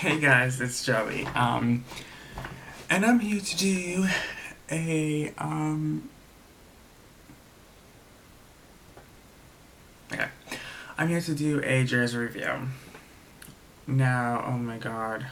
Hey guys, it's Joey. And I'm here to do a okay. I'm here to do a Jersey review. Now, oh my god.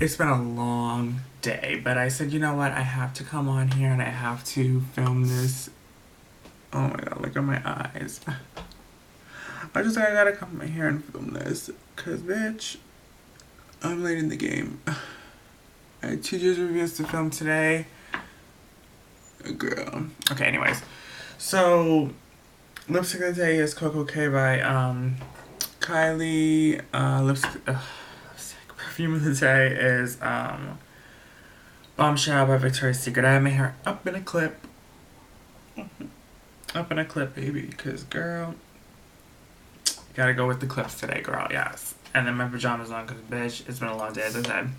It's been a long day, but I said, you know what, I have to come on here and I have to film this. Oh my god, look at my eyes. I gotta come here and film this. Cause bitch, I'm late in the game. I had 2 Jersey reviews to film today. Girl. Okay, anyways. So, lipstick of the day is Coco K by Kylie. Perfume of the day is Bombshell by Victoria's Secret. I have my hair up in a clip. Up in a clip, baby. Because, girl, gotta go with the clips today, girl. Yes. And then my pajamas on because, bitch, it's been a long day, as I said.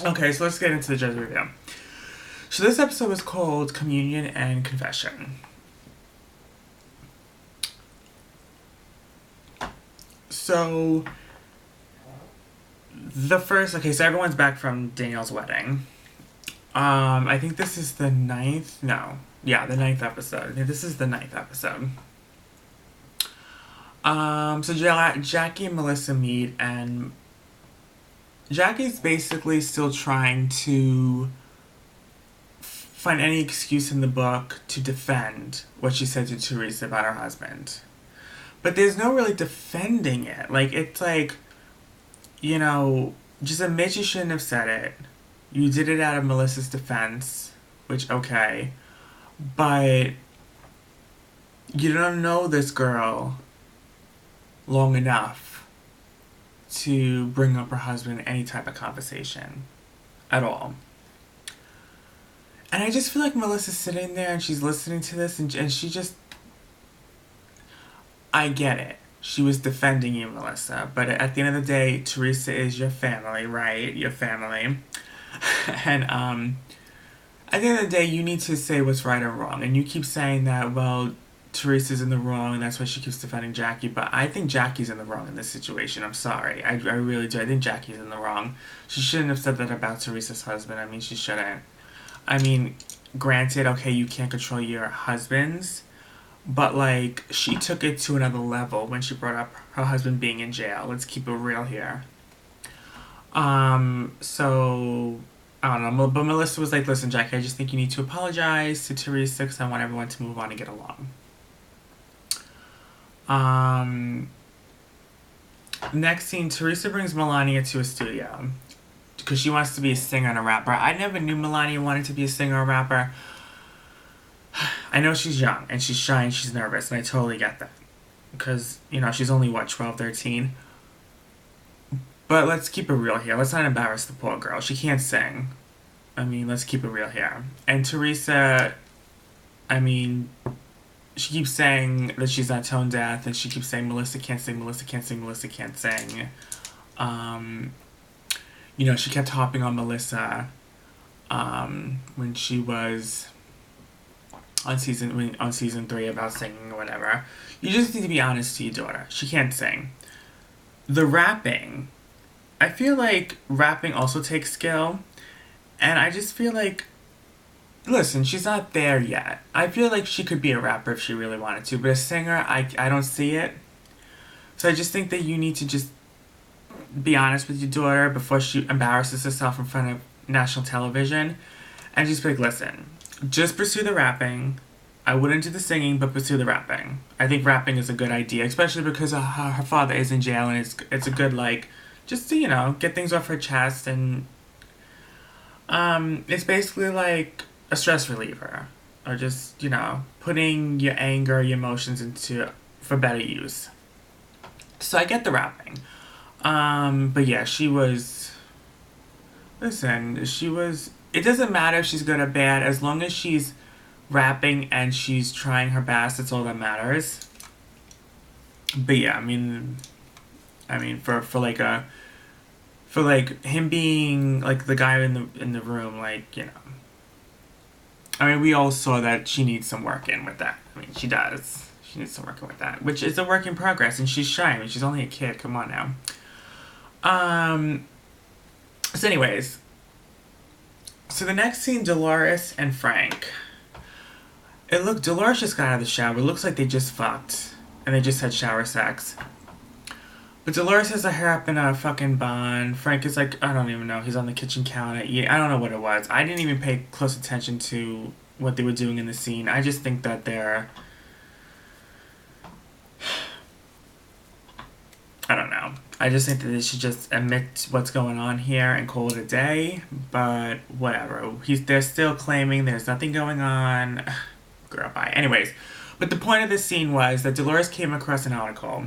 Okay, so let's get into the Jersey review. So this episode was called Communion and Confession. So so everyone's back from Danielle's wedding. I think this is the ninth. No, yeah, the ninth episode. Yeah, this is the ninth episode. So Jackie and Melissa meet, and Jackie's basically still trying to find any excuse in the book to defend what she said to Teresa about her husband. But there's no really defending it. Like, it's like, you know, just admit you shouldn't have said it. You did it out of Melissa's defense, which, okay. But you don't know this girl long enough to bring up her husband in any type of conversation at all. And I just feel like Melissa's sitting there and she's listening to this and she just... I get it. She was defending you, Melissa. But at the end of the day, Teresa is your family, right? Your family. And at the end of the day, you need to say what's right or wrong. And you keep saying that, well, Teresa's in the wrong and that's why she keeps defending Jackie. But I think Jackie's in the wrong in this situation. I'm sorry. I really do. I think Jackie's in the wrong. She shouldn't have said that about Teresa's husband. I mean, she shouldn't. I mean, granted, okay, you can't control your husbands, but, like, she took it to another level when she brought up her husband being in jail. Let's keep it real here. So, I don't know, but Melissa was like, listen, Jackie, I just think you need to apologize to Teresa because I want everyone to move on and get along. Next scene, Teresa brings Melania to a studio because she wants to be a singer and a rapper. I never knew Melania wanted to be a singer or rapper. I know she's young and she's shy and she's nervous, and I totally get that. Because, you know, she's only, 12, 13? But let's keep it real here. Let's not embarrass the poor girl. She can't sing. I mean, let's keep it real here. And Teresa, I mean, she keeps saying that she's not tone deaf, and she keeps saying Melissa can't sing, Melissa can't sing, Melissa can't sing. You know, she kept hopping on Melissa when she was on season 3 about singing or whatever. You just need to be honest to your daughter. She can't sing. The rapping, I feel like rapping also takes skill, and I just feel like, listen, she's not there yet. I feel like she could be a rapper if she really wanted to, but a singer, I don't see it. So I just think that you need to just be honest with your daughter before she embarrasses herself in front of national television, and just be like, listen, just pursue the rapping. I wouldn't do the singing, but pursue the rapping. I think rapping is a good idea, especially because her father is in jail, and it's a good, like, just to, you know, get things off her chest, and it's basically like a stress reliever, or just, you know, putting your anger, your emotions for better use. So I get the rapping. But yeah, it doesn't matter if she's good or bad, as long as she's rapping and she's trying her best, that's all that matters. But yeah, I mean, for him being, like, the guy in the room, like, you know, I mean, we all saw that she needs some work in with that. I mean, she does. She needs some working with that, which is a work in progress, and she's shy. I mean, she's only a kid. Come on now. So anyways, so the next scene, Delores and Frank. Dolores just got out of the shower. It looks like they just fucked. And they just had shower sex. But Dolores has her hair up in a fucking bun. Frank is like, I don't even know. He's on the kitchen counter eating. I don't know what it was. I didn't even pay close attention to what they were doing in the scene. I just think that they're... I don't know. I just think that they should just admit what's going on here and call it a day. But whatever. They're still claiming there's nothing going on. Girl, bye. Anyways, but the point of this scene was that Dolores came across an article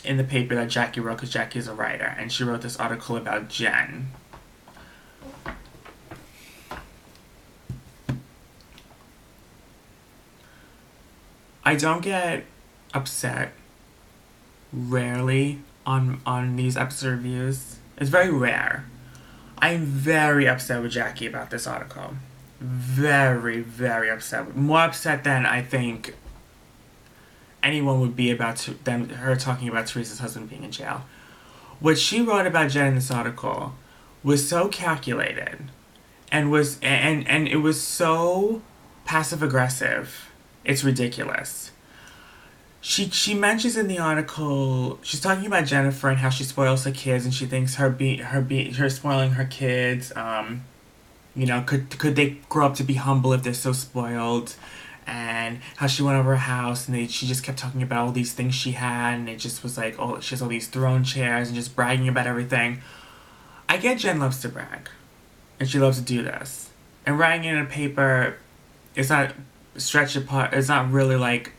in the paper that Jackie wrote, because Jackie is a writer, and she wrote this article about Jen. I don't get upset rarely on these episode reviews. It's very rare. I'm very upset with Jackie about this article. Very, very upset. More upset than I think anyone would be about her talking about Teresa's husband being in jail. What she wrote about Jen in this article was so calculated, and it was so passive aggressive. It's ridiculous. She mentions in the article, she's talking about Jennifer and how she spoils her kids, and she thinks her spoiling her kids. Could they grow up to be humble if they're so spoiled? And how she went over her house and she just kept talking about all these things she had, and it just was like, oh, she has all these throne chairs and just bragging about everything. I get Jen loves to brag, and she loves to do this. And writing in a paper, it's not stretched apart. It's not really like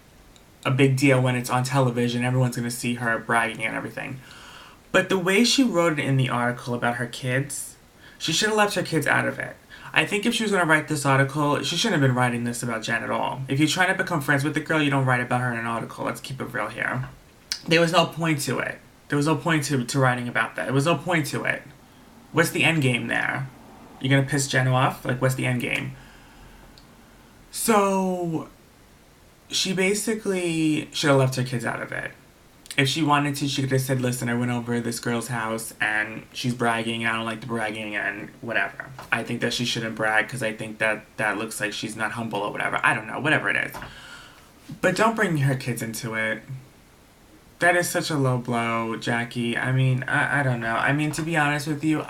a big deal when it's on television. Everyone's gonna see her bragging and everything. But the way she wrote it in the article about her kids, she should have left her kids out of it. I think if she was going to write this article, she shouldn't have been writing this about Jen at all. If you're trying to become friends with the girl, you don't write about her in an article. Let's keep it real here. There was no point to it. There was no point to writing about that. There was no point to it. What's the end game there? You're going to piss Jen off? Like, what's the end game? So, she basically should have left her kids out of it. If she wanted to, she could have said, listen, I went over this girl's house and she's bragging and I don't like the bragging and whatever. I think that she shouldn't brag because I think that looks like she's not humble or whatever. I don't know, whatever it is. But don't bring her kids into it. That is such a low blow, Jackie. I mean, I don't know. I mean, to be honest with you,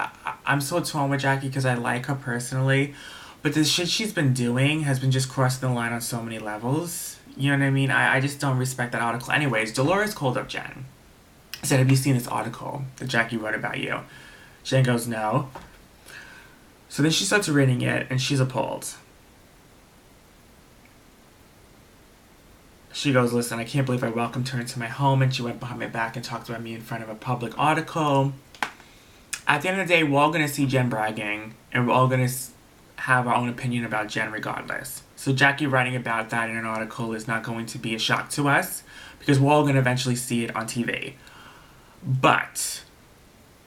I'm so torn with Jackie because I like her personally. But the shit she's been doing has been just crossing the line on so many levels. You know what I mean? I just don't respect that article. Anyways, Dolores called up Jen. Said, have you seen this article that Jackie wrote about you? Jen goes, no. So then she starts reading it, and she's appalled. She goes, listen, I can't believe I welcomed her into my home, and she went behind my back and talked about me in front of a public article. At the end of the day, we're all going to see Jen bragging, and we're all going to have our own opinion about Jen regardless. So Jackie writing about that in an article is not going to be a shock to us because we're all going to eventually see it on TV. But,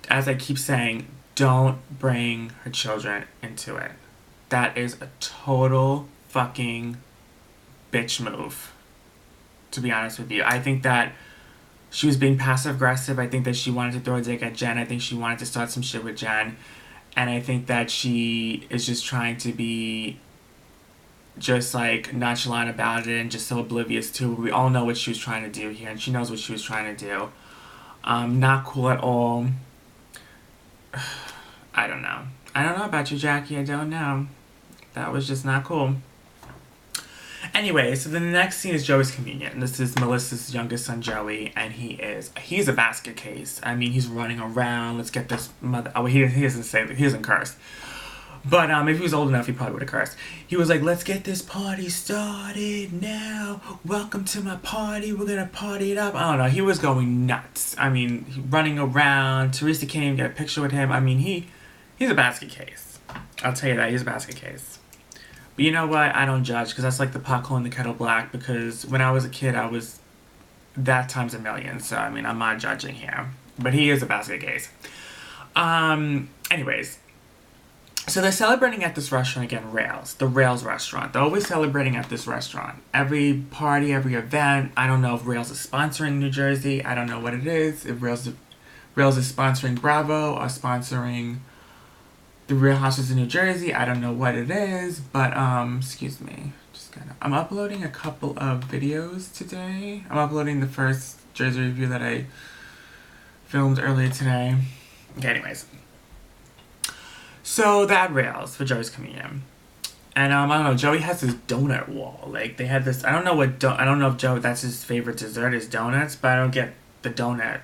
as I keep saying, don't bring her children into it. That is a total fucking bitch move, to be honest with you. I think that she was being passive-aggressive. I think that she wanted to throw a dig at Jen. I think she wanted to start some shit with Jen. And I think that she is just trying to be just like nonchalant about it and just so oblivious to it. We all know what she was trying to do here, and she knows what she was trying to do. Not cool at all. I don't know. I don't know about you, Jackie. I don't know. That was just not cool. Anyway, so the next scene is Joey's communion. And this is Melissa's youngest son, Joey, and he's a basket case. I mean, he's running around. Let's get this mother... Oh, he doesn't say that. He doesn't curse. But if he was old enough, he probably would have cursed. He was like, let's get this party started now. Welcome to my party. We're going to party it up. I don't know. He was going nuts. I mean, running around. Teresa can't even get a picture with him. I mean, he's a basket case. I'll tell you that. He's a basket case. But you know what? I don't judge because that's like the pot calling the kettle black, because when I was a kid, I was that times a million. So, I mean, I'm not judging here. But he is a basket case. Anyways. So they're celebrating at this restaurant again, Rails, the Rails restaurant. They're always celebrating at this restaurant. Every party, every event. I don't know if Rails is sponsoring New Jersey. I don't know what it is. If Rails is sponsoring Bravo or sponsoring the Real Housewives of New Jersey. I don't know what it is, but excuse me. I'm uploading a couple of videos today. I'm uploading the first Jersey review that I filmed earlier today. Okay, anyways. So that Rails for Joey's communion. And I don't know, Joey has this donut wall. Like they had this I don't know if Joey that's his favorite dessert is donuts, but I don't get the donut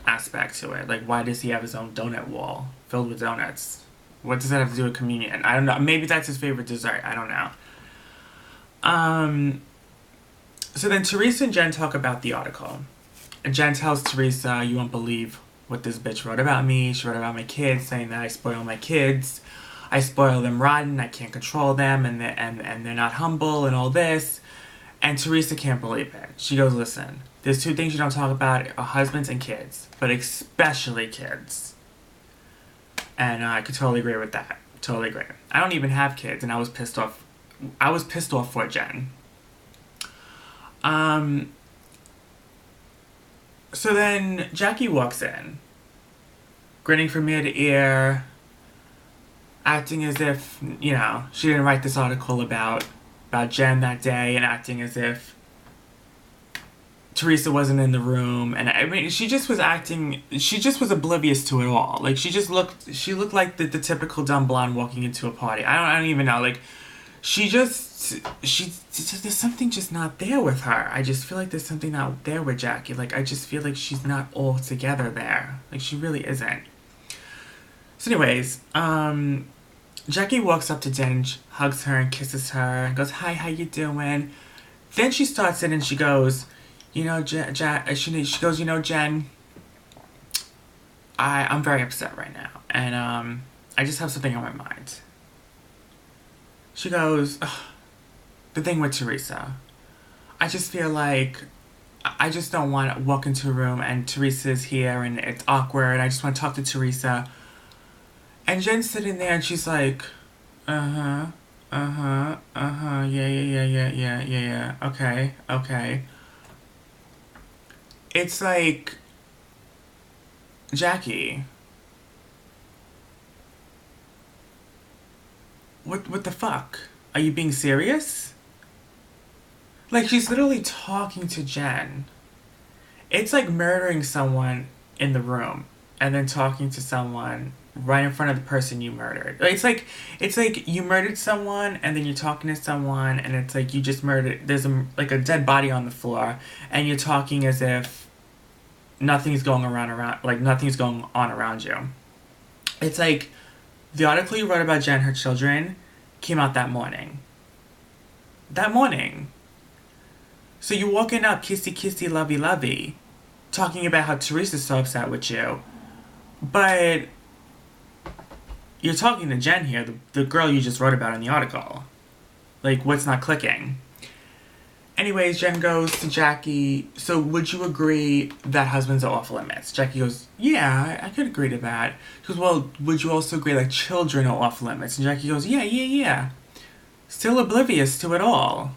aspect to it. Like why does he have his own donut wall filled with donuts? What does that have to do with communion? I don't know. Maybe that's his favorite dessert. I don't know. So then Teresa and Jen talk about the article. And Jen tells Teresa, you won't believe what this bitch wrote about me. She wrote about my kids, saying that I spoil my kids. I spoil them rotten. I can't control them, and they're not humble, and all this. And Teresa can't believe it. She goes, listen, there's two things you don't talk about are husbands and kids, but especially kids. And I could totally agree with that. Totally agree. I don't even have kids, and I was pissed off. I was pissed off for Jen. So then Jackie walks in, grinning from ear to ear, acting as if, you know, she didn't write this article about Jen that day, and acting as if Teresa wasn't in the room. And I mean, she just was oblivious to it all. Like, she looked like the typical dumb blonde walking into a party. I don't even know, like, there's something just not there with her. I just feel like there's something not there with Jackie. Like, I just feel like she's not all together there. Like, she really isn't. So anyways, Jackie walks up to Jen, hugs her and kisses her, and goes, hi, how you doing? Then she starts it and she goes, you know, Jen, I'm very upset right now. And, I just have something on my mind. She goes, the thing with Teresa. I just feel like I just don't want to walk into a room and Teresa's here and it's awkward. I just want to talk to Teresa. And Jen's sitting there and she's like, yeah, okay. It's like, Jackie, what the fuck? Are you being serious? Like, she's literally talking to Jen. It's like murdering someone in the room and then talking to someone right in front of the person you murdered. It's like you murdered someone and then you're talking to someone and it's like you just murdered. There's a dead body on the floor and you're talking as if nothing's going on around you. It's like the article you wrote about Jen, her children, came out that morning. So you walking up, kissy kissy, lovey lovey, talking about how Teresa's so upset with you, but you're talking to Jen here, the girl you just wrote about in the article. Like, what's not clicking? Anyways, Jen goes to Jackie, so would you agree that husbands are off limits? Jackie goes, yeah, I could agree to that. She goes, well, would you also agree that children are off limits? And Jackie goes, yeah. Still oblivious to it all.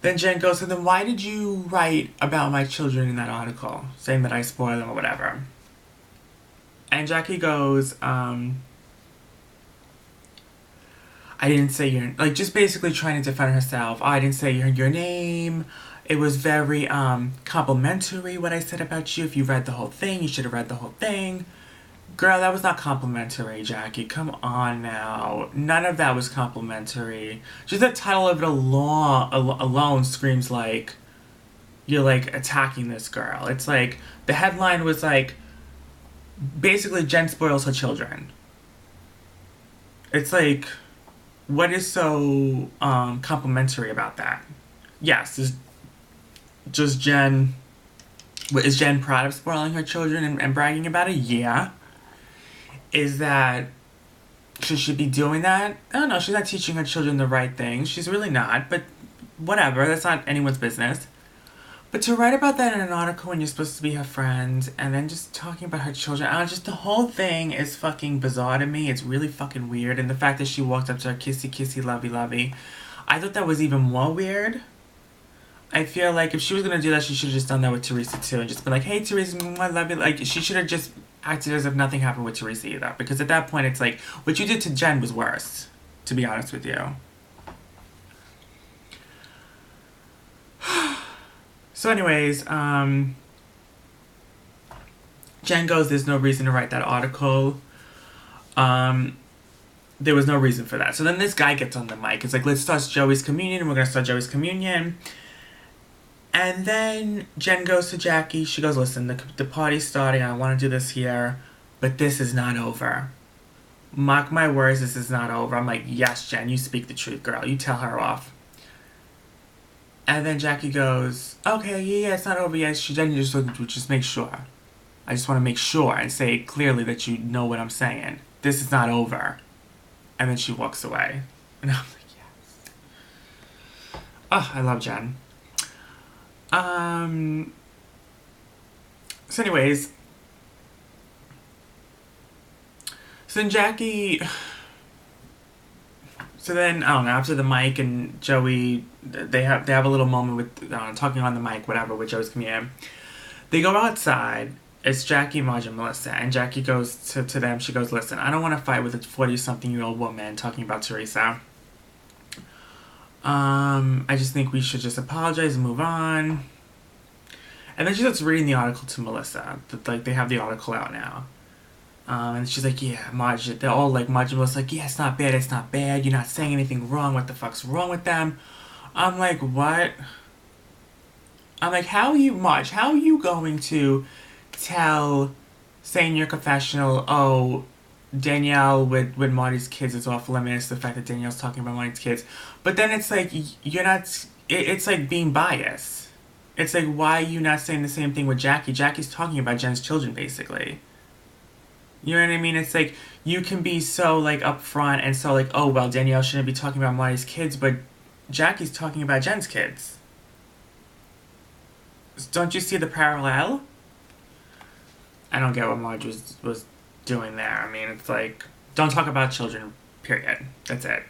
Then Jen goes, so then why did you write about my children in that article? Saying that I spoil them or whatever. And Jackie goes, I didn't say your... Like, just basically trying to defend herself. Oh, I didn't say your name. It was very complimentary what I said about you. If you read the whole thing, you should have read the whole thing. Girl, that was not complimentary, Jackie. Come on now. None of that was complimentary. Just the title of it alone screams like you're, like, attacking this girl. It's like, the headline was like, basically Jen spoils her children. It's like... What is so complimentary about that? Yes, is Jen proud of spoiling her children and bragging about it? Yeah. Should she be doing that? I don't know, she's not teaching her children the right things. She's really not, but whatever, that's not anyone's business. But to write about that in an article when you're supposed to be her friend, and then just talking about her children, just the whole thing is fucking bizarre to me. It's really fucking weird. And the fact that she walked up to her kissy kissy lovey lovey, I thought that was even more weird. I feel like if she was gonna do that, she should have just done that with Teresa too, and just been like, "Hey Teresa, I love you." Like she should have just acted as if nothing happened with Teresa either, because at that point it's like what you did to Jen was worse, to be honest with you. So anyways, Jen goes, there's no reason to write that article. There was no reason for that. So then this guy gets on the mic. It's like, let's start Joey's communion, and we're going to start Joey's communion. And then Jen goes to Jackie. She goes, listen, the party's starting. I want to do this here, but this is not over. Mark my words, this is not over. I'm like, yes, Jen, you speak the truth, girl. You tell her off. And then Jackie goes, okay, yeah, it's not over yet. Jen, just make sure. I just want to make sure and say clearly that you know what I'm saying. This is not over. And then she walks away. And I'm like, yes. Oh, I love Jen. So anyways. So then Jackie... So then, I don't know, after the mic and Joey, they have a little moment with, talking on the mic, whatever, with Joey's comedian. They go outside. It's Jackie, Marge, and Melissa. And Jackie goes to them. She goes, listen, I don't want to fight with a 40-something-year-old woman talking about Teresa. I just think we should just apologize and move on. And then she starts reading the article to Melissa. Like, they have the article out now. And she's like, yeah, Marge, they're all like, Marge and Melissa's like, yeah, it's not bad, you're not saying anything wrong, what the fuck's wrong with them? I'm like, what? I'm like, how are you going to say in your confessional, oh, Danielle with Marty's kids is off limits, the fact that Danielle's talking about Marty's kids, but then it's like, you're not, it's like being biased. It's like, why are you not saying the same thing with Jackie? Jackie's talking about Jen's children, basically. You know what I mean? It's like, you can be so, like, upfront and so, like, oh, well, Danielle shouldn't be talking about Marty's kids, but Jackie's talking about Jen's kids. Don't you see the parallel? I don't get what Marge was doing there. I mean, it's like, don't talk about children, period. That's it.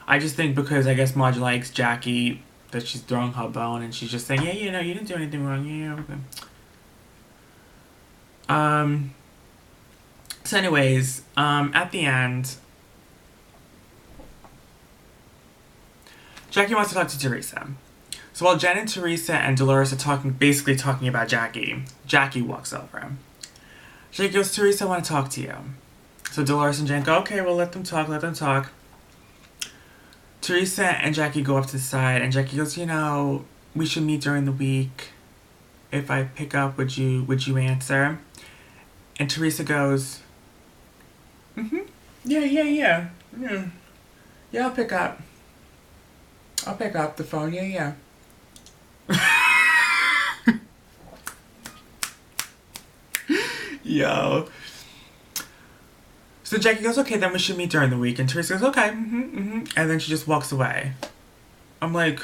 I just think because I guess Marge likes Jackie, that she's throwing her bone, and she's just saying, yeah, you know, you didn't do anything wrong, yeah, okay. So anyways, at the end, Jackie wants to talk to Teresa. So while Jen and Teresa and Delores are basically talking about Jackie, Jackie walks over. Jackie goes, Teresa, I want to talk to you. So Delores and Jen go, okay, well, let them talk. Teresa and Jackie go up to the side, and Jackie goes, you know, we should meet during the week. If I pick up, would you answer? And Teresa goes, yeah, I'll pick up the phone, yeah. Yo. So Jackie goes, okay, then we should meet during the week. And Teresa goes, okay, And then she just walks away. I'm like,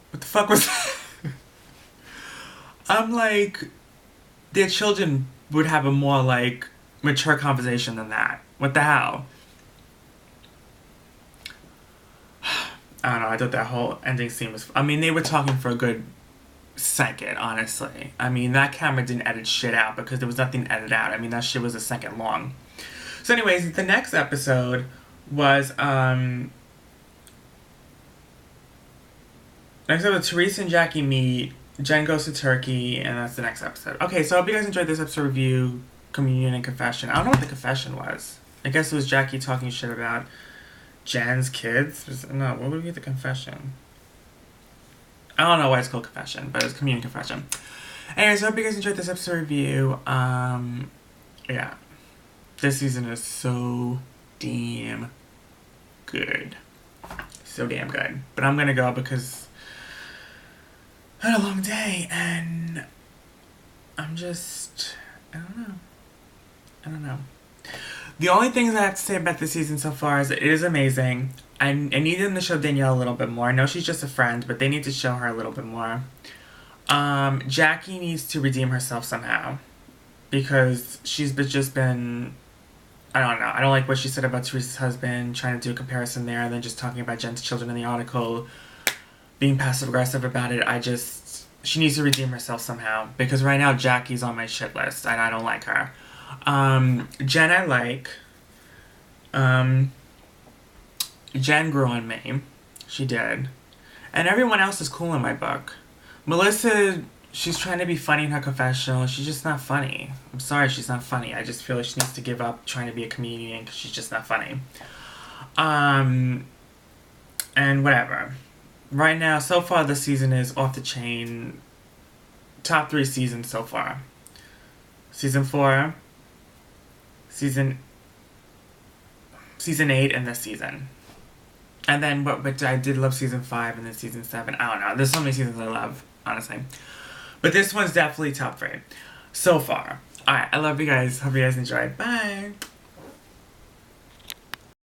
what the fuck was that? I'm like, their children would have a more, like, mature conversation than that. What the hell? I don't know, I thought that whole ending scene was... I mean, they were talking for a good second, honestly. I mean, that camera didn't edit shit out because there was nothing edited out. I mean, that shit was a second long. So anyways, the next episode was, Teresa and Jackie meet, Jen goes to Turkey, and that's the next episode. Okay, so I hope you guys enjoyed this episode review, communion, and confession. I don't know what the confession was. I guess it was Jackie talking shit about Jen's kids? No, what would be the confession? I don't know why it's called confession, but it's communion confession. Anyways, I hope you guys enjoyed this episode review. Yeah. This season is so damn good. So damn good. But I'm gonna go because I had a long day and I'm just... I don't know. The only things I have to say about this season so far is it is amazing. I need them to show Danielle a little bit more. I know she's just a friend, but they need to show her a little bit more. Jackie needs to redeem herself somehow. Because just been, I don't know. I don't like what she said about Teresa's husband, trying to do a comparison there, and then just talking about Jen's children in the article, being passive aggressive about it. She needs to redeem herself somehow. Because right now, Jackie's on my shit list, and I don't like her. Jen, I like. Jen grew on me. She did. And everyone else is cool in my book. Melissa, she's trying to be funny in her confessional. She's just not funny. I'm sorry, she's not funny. I just feel like she needs to give up trying to be a comedian because she's just not funny. And whatever. Right now, so far, the season is off the chain. Top 3 seasons so far. Season 4, Season 8, and this season. And then, but I did love Season 5 and then Season 7. I don't know. There's so many seasons I love, honestly. But this one's definitely top 3 so far. Alright, I love you guys. Hope you guys enjoyed. Bye!